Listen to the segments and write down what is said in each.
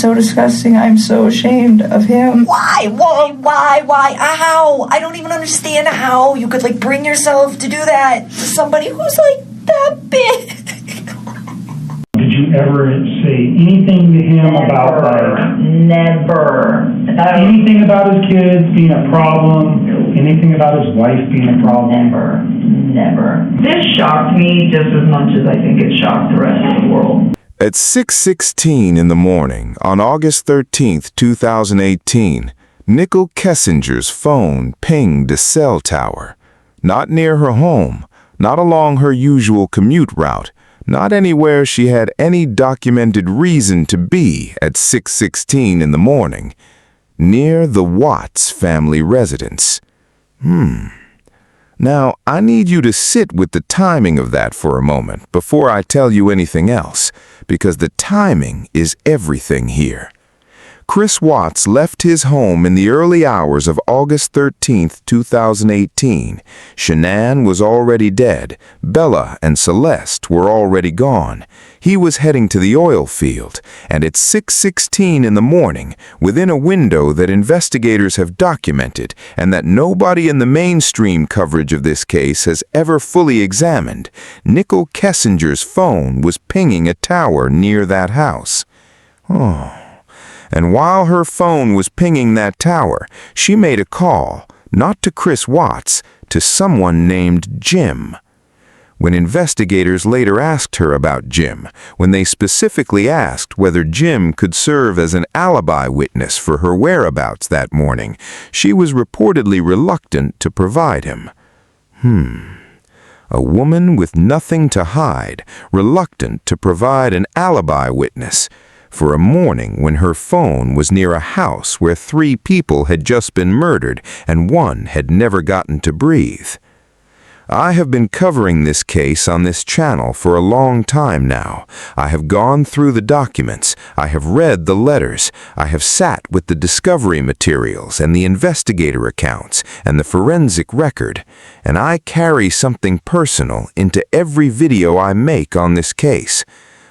so disgusting. I'm so ashamed of him. Why? How? I don't even understand how you could, bring yourself to do that to somebody who's, that big. Did you ever say anything to him about, Never. anything about his kids being a problem? Anything about his wife being a problem? Never. This shocked me just as much as I think it shocked the rest of the world. At 6:16 in the morning, on August 13th, 2018, Nichol Kessinger's phone pinged a cell tower. Not near her home, not along her usual commute route, not anywhere she had any documented reason to be at 6:16 in the morning. Near the Watts family residence. Now, I need you to sit with the timing of that for a moment before I tell you anything else, because the timing is everything here. Chris Watts left his home in the early hours of August 13th, 2018. Shanann was already dead. Bella and Celeste were already gone. He was heading to the oil field, and at 6:16 in the morning, within a window that investigators have documented and that nobody in the mainstream coverage of this case has ever fully examined, Nichol Kessinger's phone was pinging a tower near that house. And while her phone was pinging that tower, she made a call, not to Chris Watts, to someone named Jim. When investigators later asked her about Jim, when they specifically asked whether Jim could serve as an alibi witness for her whereabouts that morning, she was reportedly reluctant to provide him. A woman with nothing to hide, reluctant to provide an alibi witness for a morning when her phone was near a house where 3 people had just been murdered and 1 had never gotten to breathe. I have been covering this case on this channel for a long time now. I have gone through the documents, I have read the letters, I have sat with the discovery materials and the investigator accounts and the forensic record, and I carry something personal into every video I make on this case.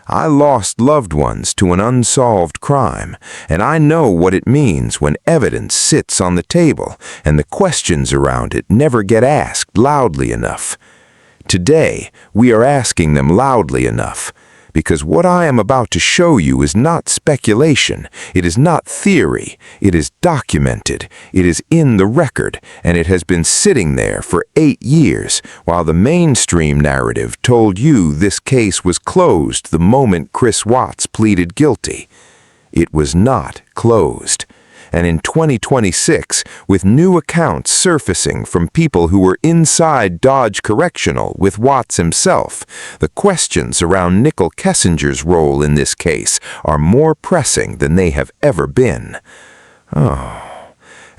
I lost loved ones to an unsolved crime, and I know what it means when evidence sits on the table and the questions around it never get asked loudly enough. Today, we are asking them loudly enough, because what I am about to show you is not speculation, it is not theory, it is documented, it is in the record, and it has been sitting there for 8 years, while the mainstream narrative told you this case was closed the moment Chris Watts pleaded guilty. It was not closed. And in 2026, with new accounts surfacing from people who were inside Dodge Correctional with Watts himself, the questions around Nichol Kessinger's role in this case are more pressing than they have ever been.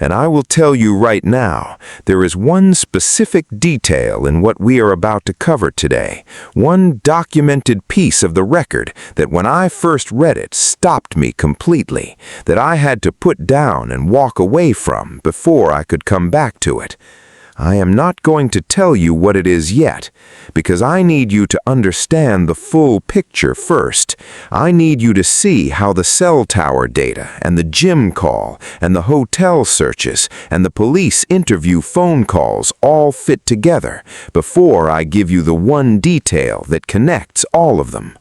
And I will tell you right now, there is one specific detail in what we are about to cover today, one documented piece of the record that when I first read it stopped me completely, that I had to put down and walk away from before I could come back to it. I am not going to tell you what it is yet, because I need you to understand the full picture first. I need you to see how the cell tower data and the gym call and the hotel searches and the police interview phone calls all fit together before I give you the one detail that connects all of them.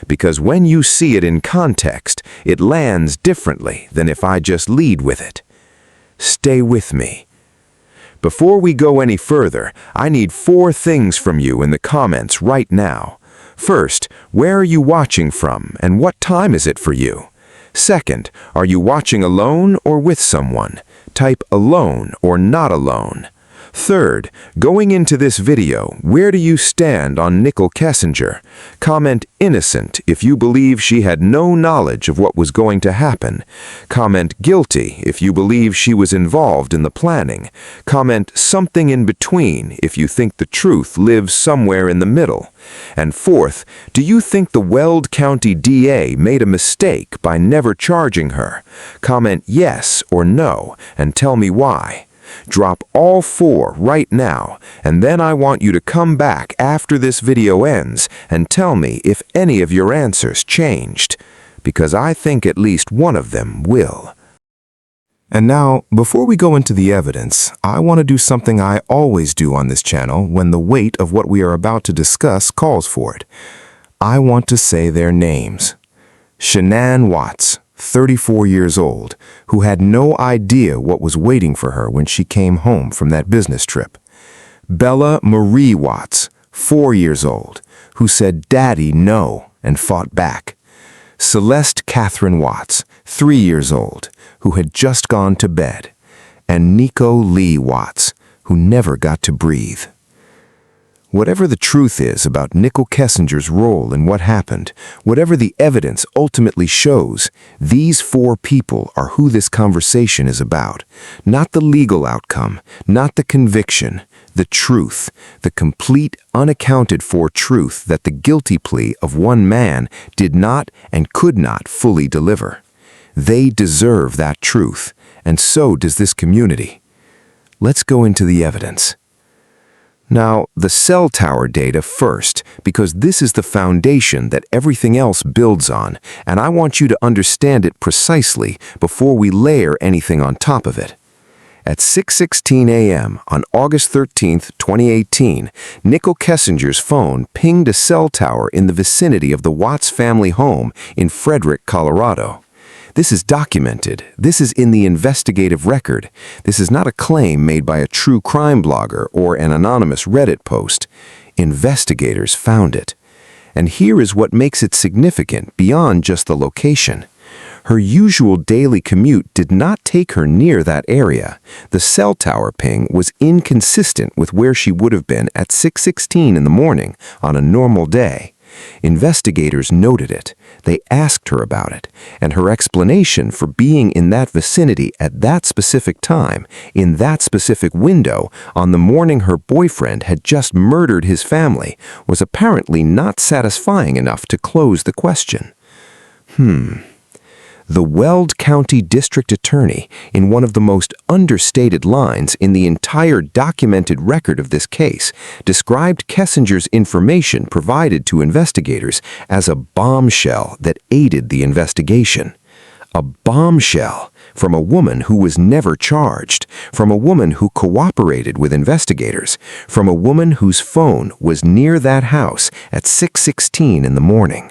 Because when you see it in context, it lands differently than if I just lead with it. Stay with me. Before we go any further, I need 4 things from you in the comments right now. First, where are you watching from and what time is it for you? Second, are you watching alone or with someone? Type alone or not alone. Third, going into this video, where do you stand on Nichol Kessinger? Comment innocent if you believe she had no knowledge of what was going to happen. Comment guilty if you believe she was involved in the planning. Comment something in between if you think the truth lives somewhere in the middle. And fourth, do you think the Weld County DA made a mistake by never charging her? Comment yes or no and tell me why. Drop all 4 right now, and then I want you to come back after this video ends and tell me if any of your answers changed. because I think at least one of them will. And now, before we go into the evidence, I want to do something I always do on this channel when the weight of what we are about to discuss calls for it. I want to say their names. Shanann Watts, 34 years old, who had no idea what was waiting for her when she came home from that business trip. Bella Marie Watts, 4 years old, who said "Daddy, no," and fought back. Celeste Catherine Watts, 3 years old, who had just gone to bed. And Nico Lee Watts, who never got to breathe. Whatever the truth is about Nichol Kessinger's role in what happened, whatever the evidence ultimately shows, these 4 people are who this conversation is about. Not the legal outcome, not the conviction, the truth, the complete, unaccounted for truth that the guilty plea of one man did not and could not fully deliver. They deserve that truth, and so does this community. Let's go into the evidence. Now, the cell tower data first, because this is the foundation that everything else builds on, and I want you to understand it precisely before we layer anything on top of it. At 6:16 a.m. on August 13, 2018, Nichol Kessinger's phone pinged a cell tower in the vicinity of the Watts family home in Frederick, Colorado. This is documented. This is in the investigative record. This is not a claim made by a true crime blogger or an anonymous Reddit post. Investigators found it. And here is what makes it significant beyond just the location. Her usual daily commute did not take her near that area. The cell tower ping was inconsistent with where she would have been at 6:16 in the morning on a normal day. Investigators noted it. They asked her about it, and her explanation for being in that vicinity at that specific time, in that specific window, on the morning her boyfriend had just murdered his family, was apparently not satisfying enough to close the question. The Weld County District Attorney, in one of the most understated lines in the entire documented record of this case, described Kessinger's information provided to investigators as a bombshell that aided the investigation. A bombshell from a woman who was never charged, from a woman who cooperated with investigators, from a woman whose phone was near that house at 6:16 in the morning.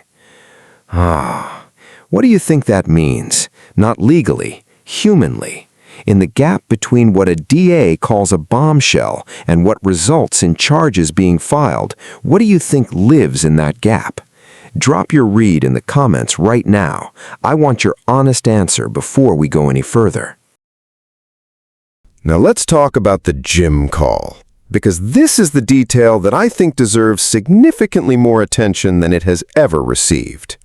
What do you think that means? Not legally, humanly. In the gap between what a DA calls a bombshell and what results in charges being filed, what do you think lives in that gap? Drop your read in the comments right now. I want your honest answer before we go any further. Now let's talk about the Jim call, because this is the detail that I think deserves significantly more attention than it has ever received.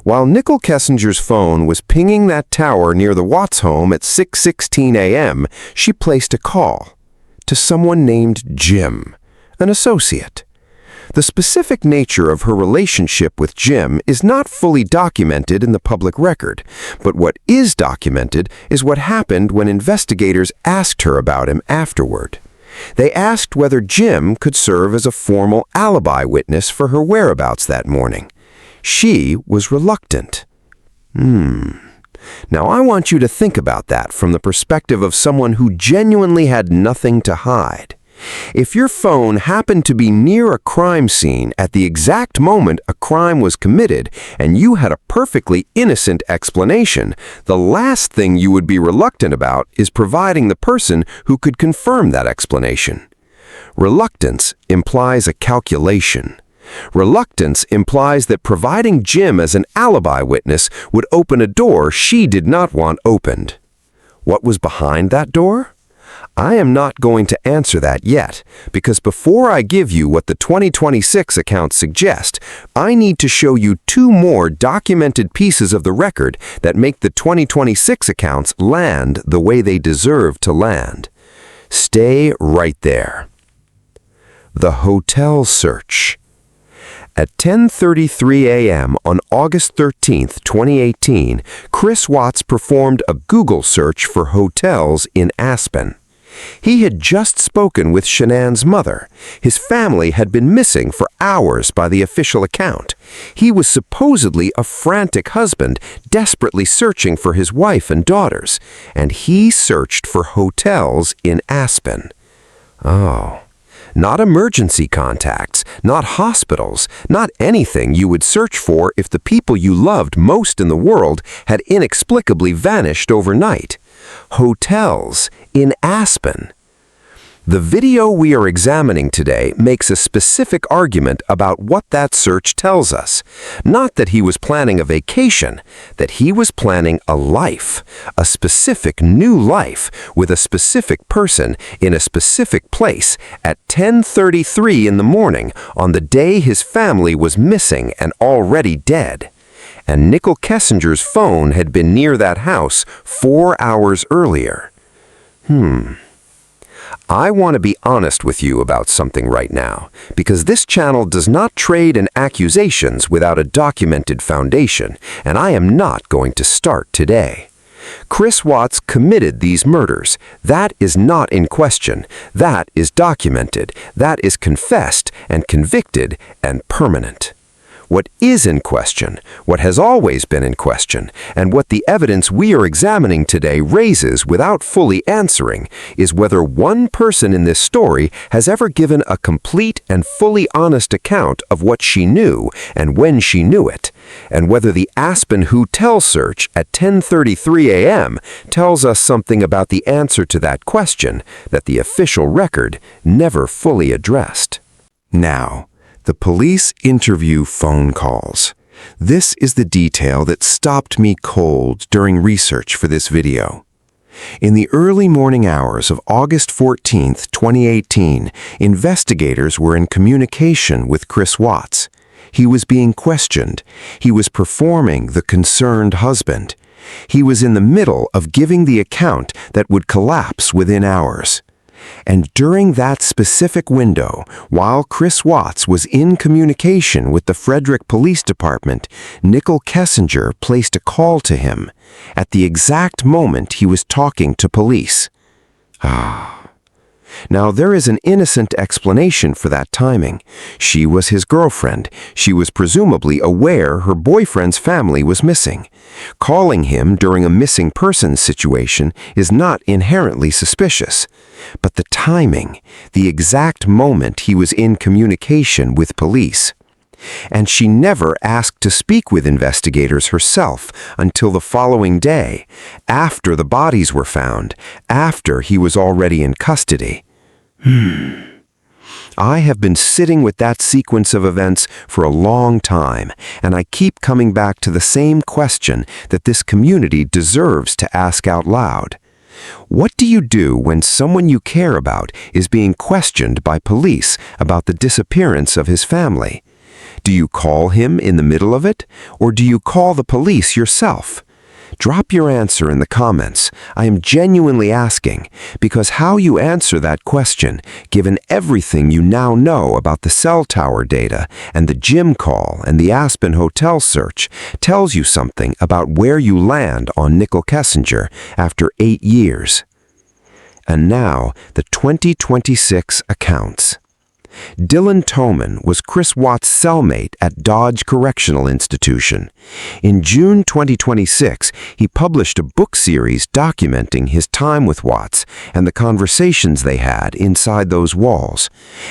While Nichol Kessinger's phone was pinging that tower near the Watts home at 6:16 a.m., she placed a call to someone named Jim, an associate. The specific nature of her relationship with Jim is not fully documented in the public record, but what is documented is what happened when investigators asked her about him afterward. They asked whether Jim could serve as a formal alibi witness for her whereabouts that morning. She was reluctant. Now I want you to think about that from the perspective of someone who genuinely had nothing to hide. If your phone happened to be near a crime scene at the exact moment a crime was committed and you had a perfectly innocent explanation, the last thing you would be reluctant about is providing the person who could confirm that explanation. Reluctance implies a calculation. Reluctance implies that providing Jim as an alibi witness would open a door she did not want opened. What was behind that door? I am not going to answer that yet, because before I give you what the 2026 accounts suggest, I need to show you 2 more documented pieces of the record that make the 2026 accounts land the way they deserve to land. Stay right there. The hotel search. At 10:33 a.m. on August 13, 2018, Chris Watts performed a Google search for hotels in Aspen. He had just spoken with Shanann's mother. His family had been missing for hours by the official account. He was supposedly a frantic husband, desperately searching for his wife and daughters, and he searched for hotels in Aspen. Oh, not emergency contacts, not hospitals, not anything you would search for if the people you loved most in the world had inexplicably vanished overnight. Hotels in Aspen. The video we are examining today makes a specific argument about what that search tells us. Not that he was planning a vacation, that he was planning a life, a specific new life with a specific person in a specific place at 10:33 in the morning on the day his family was missing and already dead. And Nichol Kessinger's phone had been near that house 4 hours earlier. I want to be honest with you about something right now, because this channel does not trade in accusations without a documented foundation, and I am not going to start today. Chris Watts committed these murders. That is not in question. That is documented. That is confessed and convicted and permanent. What is in question, what has always been in question, and what the evidence we are examining today raises without fully answering, is whether one person in this story has ever given a complete and fully honest account of what she knew and when she knew it, and whether the Aspen hotel search at 10:33 a.m. tells us something about the answer to that question that the official record never fully addressed. Now, the police interview phone calls. This is the detail that stopped me cold during research for this video. In the early morning hours of August 14, 2018, investigators were in communication with Chris Watts. He was being questioned. He was performing the concerned husband. He was in the middle of giving the account that would collapse within hours. And during that specific window, while Chris Watts was in communication with the Frederick Police Department, Nichol Kessinger placed a call to him at the exact moment he was talking to police. Now, there is an innocent explanation for that timing. She was his girlfriend. She was presumably aware her boyfriend's family was missing. Calling him during a missing persons situation is not inherently suspicious. But the timing, the exact moment he was in communication with police. And she never asked to speak with investigators herself until the following day, after the bodies were found, after he was already in custody. I have been sitting with that sequence of events for a long time, and I keep coming back to the same question that this community deserves to ask out loud. What do you do when someone you care about is being questioned by police about the disappearance of his family? Do you call him in the middle of it, or do you call the police yourself? Drop your answer in the comments. I am genuinely asking, because how you answer that question, given everything you now know about the cell tower data and the gym call and the Aspen hotel search, tells you something about where you land on Nichol Kessinger after 8 years. And now, the 2026 accounts. Dylan Toman was Chris Watts' cellmate at Dodge Correctional Institution. In June 2026, he published a book series documenting his time with Watts and the conversations they had inside those walls.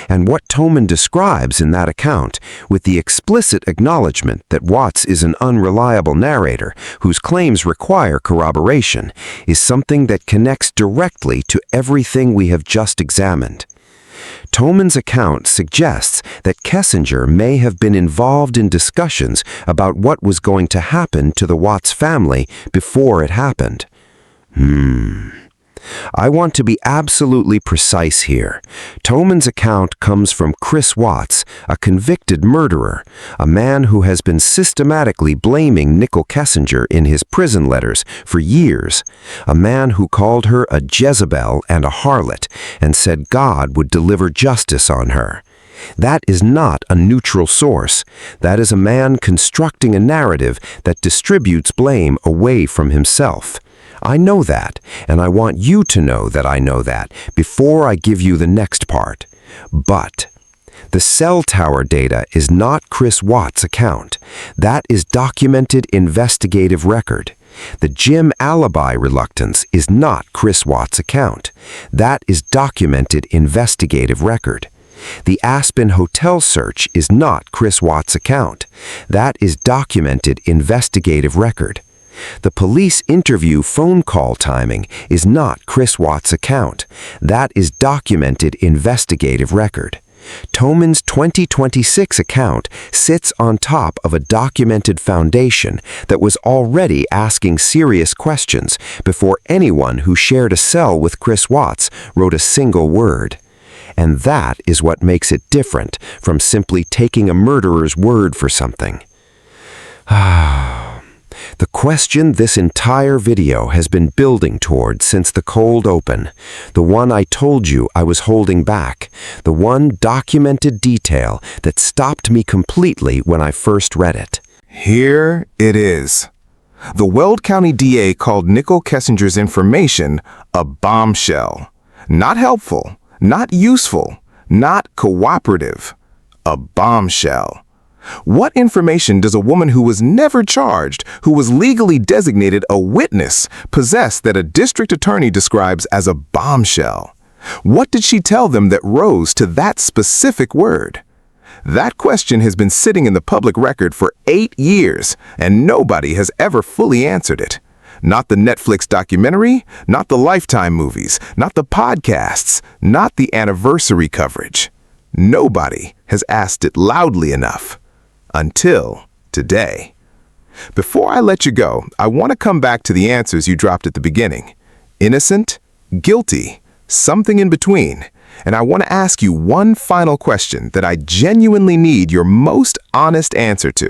And what Toman describes in that account, with the explicit acknowledgement that Watts is an unreliable narrator whose claims require corroboration, is something that connects directly to everything we have just examined. Toman's account suggests that Kessinger may have been involved in discussions about what was going to happen to the Watts family before it happened. I want to be absolutely precise here. Toman's account comes from Chris Watts, a convicted murderer, a man who has been systematically blaming Nichol Kessinger in his prison letters for years, a man who called her a Jezebel and a harlot and said God would deliver justice on her. That is not a neutral source. That is a man constructing a narrative that distributes blame away from himself. I know that, and I want you to know that I know that before I give you the next part. But the cell tower data is not Chris Watts' account. That is documented investigative record. The gym alibi reluctance is not Chris Watts' account. That is documented investigative record. The Aspen hotel search is not Chris Watts' account. That is documented investigative record. The police interview phone call timing is not Chris Watts' account. That is documented investigative record. Toman's 2026 account sits on top of a documented foundation that was already asking serious questions before anyone who shared a cell with Chris Watts wrote a single word. And that is what makes it different from simply taking a murderer's word for something. The question this entire video has been building toward since the cold open, the one I told you I was holding back, the one documented detail that stopped me completely when I first read it. Here it is. The Weld County DA called Nichol Kessinger's information a bombshell. Not helpful, not useful, not cooperative. A bombshell. What information does a woman who was never charged, who was legally designated a witness, possess that a district attorney describes as a bombshell? What did she tell them that rose to that specific word? That question has been sitting in the public record for 8 years, and nobody has ever fully answered it. Not the Netflix documentary, not the Lifetime movies, not the podcasts, not the anniversary coverage. Nobody has asked it loudly enough. Until today. Before I let you go, I want to come back to the answers you dropped at the beginning. Innocent, guilty, something in between. And I want to ask you one final question that I genuinely need your most honest answer to.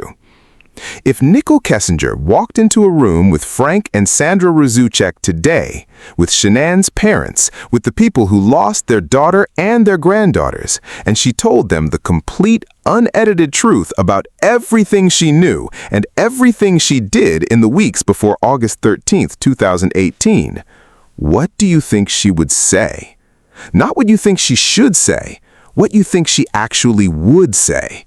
If Nichol Kessinger walked into a room with Frank and Sandra Razuchek today, with Shanann's parents, with the people who lost their daughter and their granddaughters, and she told them the complete, unedited truth about everything she knew and everything she did in the weeks before August 13th, 2018, what do you think she would say? Not what you think she should say, what you think she actually would say.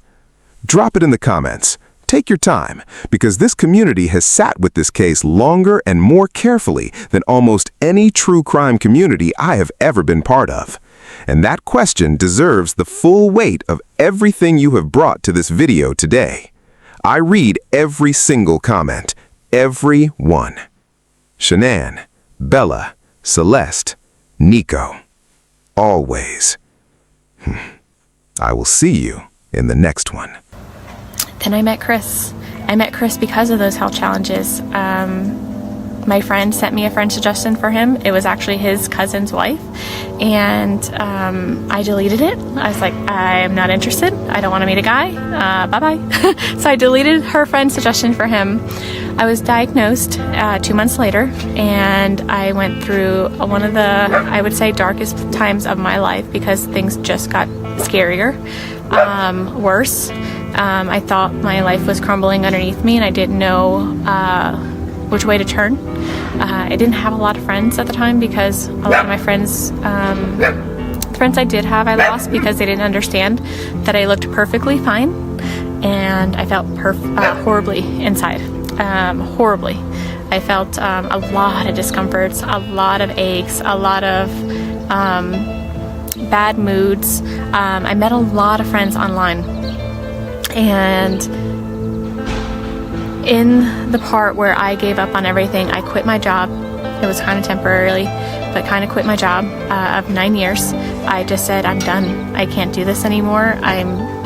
Drop it in the comments. Take your time, because this community has sat with this case longer and more carefully than almost any true crime community I have ever been part of. And that question deserves the full weight of everything you have brought to this video today. I read every single comment, every one. Shanann, Bella, Celeste, Nico. Always. I will see you in the next one. Then I met Chris. I met Chris because of those health challenges. My friend sent me a friend suggestion for him. It was actually his cousin's wife. And I deleted it. I was like, I'm not interested. I don't want to meet a guy. Bye-bye. So I deleted her friend suggestion for him. I was diagnosed 2 months later, and I went through one of the, I would say, darkest times of my life because things just got scarier, worse. I thought my life was crumbling underneath me, and I didn't know which way to turn. I didn't have a lot of friends at the time because a lot of my friends, the friends I did have, I lost because they didn't understand that I looked perfectly fine, and I felt horribly inside. Horribly. I felt a lot of discomforts, a lot of aches, a lot of bad moods. I met a lot of friends online. And in the part where I gave up on everything, I quit my job. It was kind of temporarily, but kind of quit my job of 9 years. I just said, I'm done. I can't do this anymore.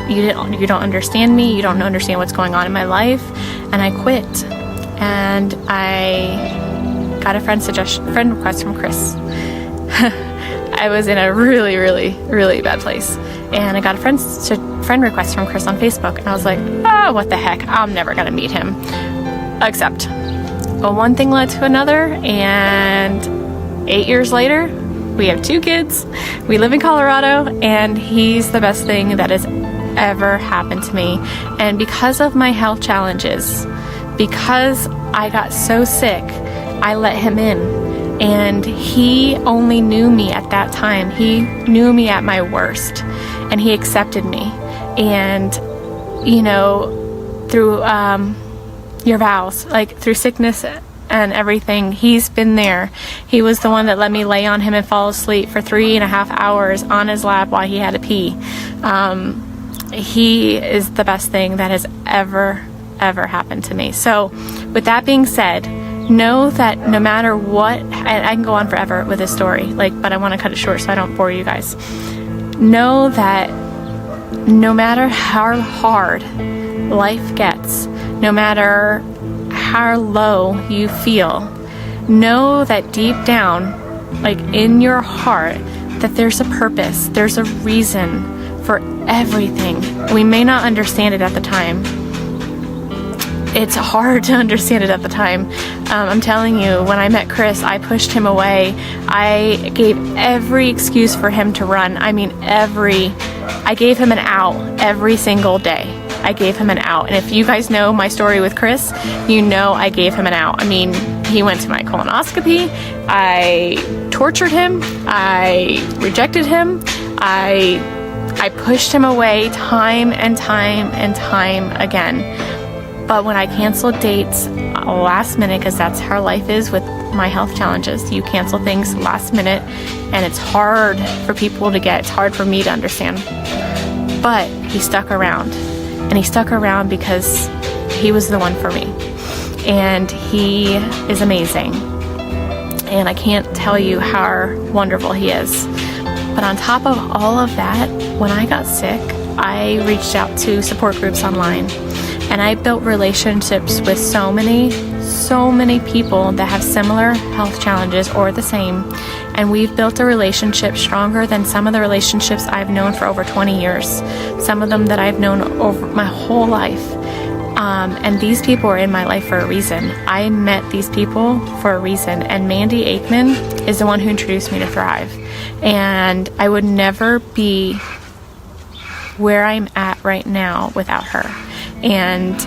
You don't understand me. You don't understand what's going on in my life. And I quit. And I got a friend request from Chris. I was in a really, really, really bad place. And I got a friend request from Chris on Facebook. And I was like, oh, what the heck? I'm never going to meet him. Except, well, one thing led to another. And 8 years later, we have 2 kids. We live in Colorado. And he's the best thing that has ever happened to me. And because of my health challenges, because I got so sick I let him in. And he only knew me at that time. He knew me at my worst, and he accepted me. And, you know, through your vows, like through sickness and everything, he's been there. He was the one that let me lay on him and fall asleep for 3.5 hours on his lap while he had to pee. He is the best thing that has ever happened to me. So with that being said, know that no matter what, and I can go on forever with this story, but I want to cut it short so I don't bore you guys. Know that no matter how hard life gets, no matter how low you feel, know that deep down, in your heart, that there's a purpose, there's a reason for everything. We may not understand it at the time. It's hard to understand it at the time. I'm telling you, when I met Chris, I pushed him away. I gave every excuse for him to run. I mean, I gave him an out every single day. I gave him an out. And if you guys know my story with Chris, you know I gave him an out. I mean, he went to my colonoscopy. I tortured him. I rejected him. I pushed him away time and time and time again. But when I canceled dates last minute, because that's how life is with my health challenges, you cancel things last minute, and it's hard for people to get, it's hard for me to understand. But he stuck around, and he stuck around because he was the one for me. And he is amazing. And I can't tell you how wonderful he is. But on top of all of that, when I got sick, I reached out to support groups online. And I built relationships with so many people that have similar health challenges or the same. And we've built a relationship stronger than some of the relationships I've known for over 20 years. Some of them that I've known over my whole life. And these people are in my life for a reason. I met these people for a reason. And Mandy Aikman is the one who introduced me to Thrive. And I would never be where I'm at right now without her. And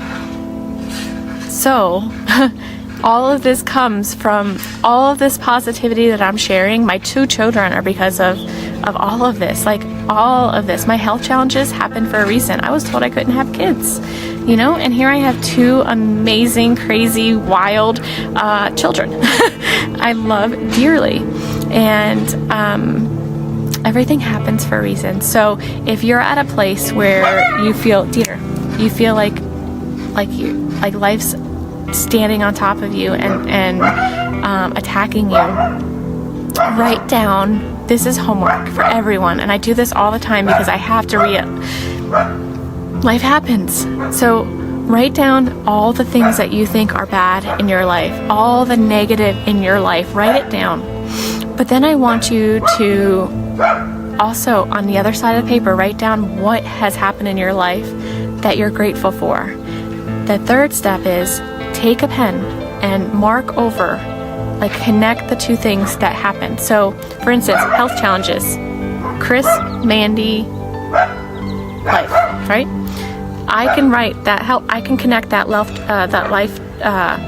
so all of this comes from all of this positivity that I'm sharing. My 2 children are because of all of this. All of this. My health challenges happened for a reason. I was told I couldn't have kids, and here I have 2 amazing, crazy, wild children I love dearly. And everything happens for a reason. So if you're at a place where you feel, you feel like life's standing on top of you and attacking you, write down, this is homework for everyone, and I do this all the time because I have to life happens. So write down all the things that you think are bad in your life, all the negative in your life, write it down. But then I want you to also, on the other side of the paper, write down what has happened in your life that you're grateful for. The third step is take a pen and mark over, connect the 2 things that happened. So, for instance, health challenges, Chris, Mandy, life, right? I can write that I can connect that life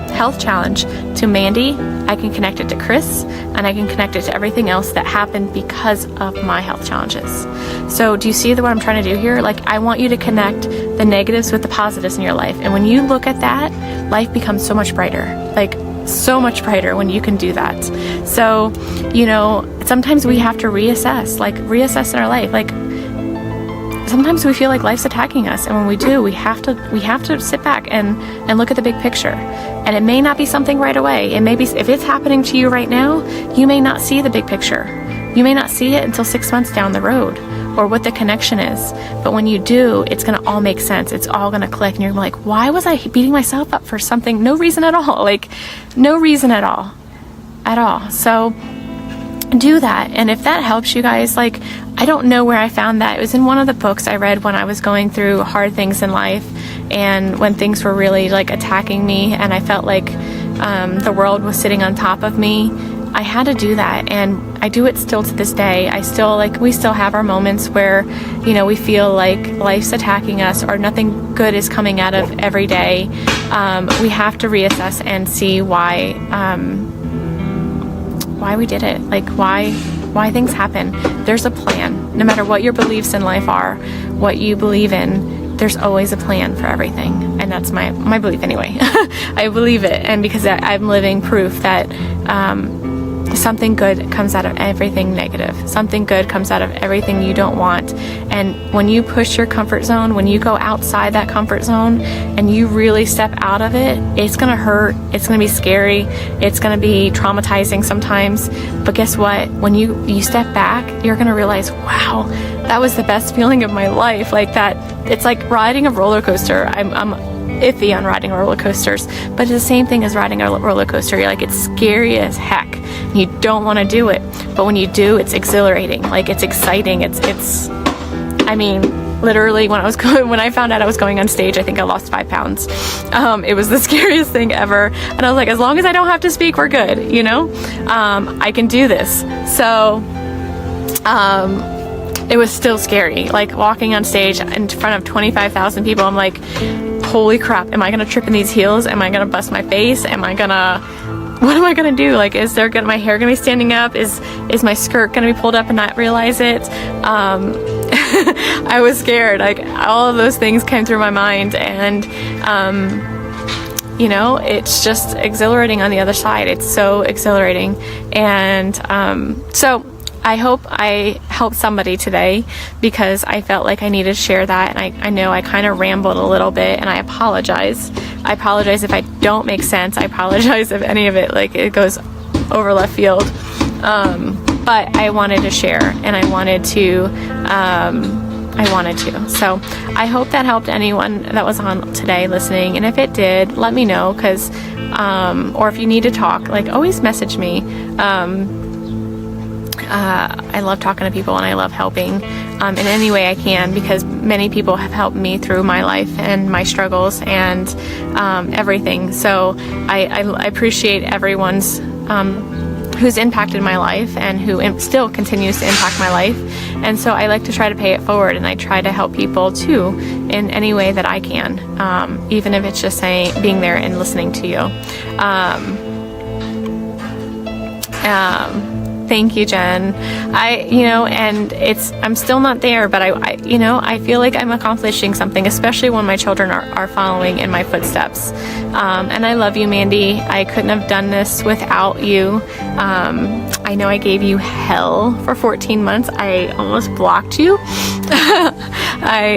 health challenge to Mandy. I can connect it to Chris, and I can connect it to everything else that happened because of my health challenges. So do you see what I'm trying to do here? I want you to connect the negatives with the positives in your life. And when you look at that, life becomes so much brighter. So much brighter when you can do that. So, sometimes we have to reassess in our life. Sometimes we feel like life's attacking us, and when we do, we have to sit back and look at the big picture. And it may not be something right away. It may be, if it's happening to you right now, you may not see the big picture. You may not see it until 6 months down the road, or what the connection is. But when you do, it's going to all make sense. It's all going to click, and you're like, why was I beating myself up for something? No reason at all. No reason at all. So do that. And if that helps you guys, I don't know where I found that. It was in one of the books I read when I was going through hard things in life, and when things were really attacking me, and I felt like the world was sitting on top of me. I had to do that, and I do it still to this day. We still have our moments where, we feel like life's attacking us or nothing good is coming out of every day. We have to reassess and see why why we did it, like why things happen. There's a plan. No matter what your beliefs in life are, what you believe in, there's always a plan for everything. And that's my belief anyway. I believe it. And because I'm living proof that something good comes out of everything negative. Something good comes out of everything you don't want. And when you push your comfort zone, when you go outside that comfort zone and you really step out of it, it's going to hurt. It's going to be scary. It's going to be traumatizing sometimes. But guess what? When you step back, you're going to realize, wow, that was the best feeling of my life. Like that, it's like riding a roller coaster. I'm iffy on riding roller coasters, but it's the same thing as riding a roller coaster. You're like, it's scary as heck. You don't want to do it, but when you do, it's exhilarating. Like, it's exciting. It's. I mean, literally, when I found out I was going on stage, I think I lost 5 pounds. It was the scariest thing ever, and I was like, as long as I don't have to speak, we're good. You know, I can do this. So, it was still scary. Like walking on stage in front of 25,000 people, I'm like, holy crap, am I gonna trip in these heels? Am I gonna bust my face? What am I gonna do? Like, my hair gonna be standing up? Is my skirt gonna be pulled up and not realize it? I was scared. Like, all of those things came through my mind, and you know, it's just exhilarating on the other side. It's so exhilarating. And so I hope I helped somebody today, because I felt like I needed to share that. And I know I kind of rambled a little bit, and I apologize. I apologize if I don't make sense. I apologize if any of it, like, it goes over left field. But I wanted to share, and I wanted to. So I hope that helped anyone that was on today listening. And if it did, let me know, because, or if you need to talk, like, always message me. I love talking to people, and I love helping in any way I can, because many people have helped me through my life and my struggles and everything. So I appreciate everyone's who's impacted my life and who still continues to impact my life. And so I like to try to pay it forward, and I try to help people too in any way that I can, even if it's just being there and listening to you. Thank you, Jen. I'm still not there, but I feel like I'm accomplishing something, especially when my children are following in my footsteps. And I love you, Mandy. I couldn't have done this without you. I know I gave you hell for 14 months. I almost blocked you. I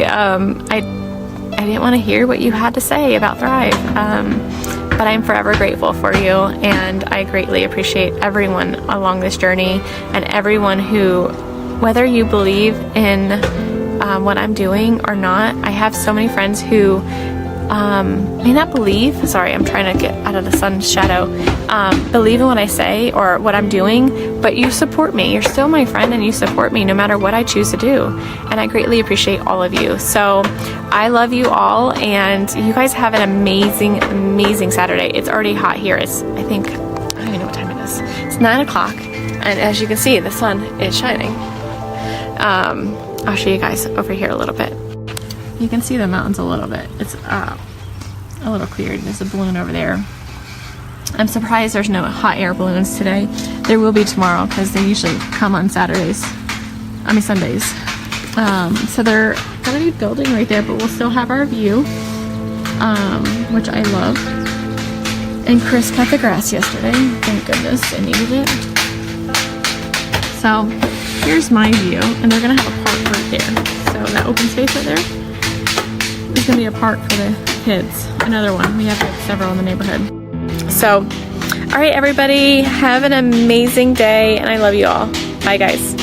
didn't want to hear what you had to say about Thrive. But I'm forever grateful for you, and I greatly appreciate everyone along this journey, and everyone who, whether you believe in what I'm doing or not. I have so many friends who may not believe, sorry, I'm trying to get out of the sun's shadow, believe in what I say or what I'm doing, but you support me. You're still my friend, and you support me no matter what I choose to do. And I greatly appreciate all of you. So I love you all, and you guys have an amazing, amazing Saturday. It's already hot here. I don't even know what time it is. It's 9 o'clock, and as you can see, the sun is shining. I'll show you guys over here a little bit. You can see the mountains a little bit. It's a little cleared. There's a balloon over there. I'm surprised there's no hot air balloons today. There will be tomorrow, because they usually come on Sundays. So they're gonna be building right there, but we'll still have our view, which I love. And Chris cut the grass yesterday. Thank goodness, I needed it. So here's my view, and they're gonna have a park right there. So that open space right there is gonna be a park for the kids. Another one. We have like several in the neighborhood. So, all right, everybody, have an amazing day, and I love you all. Bye, guys.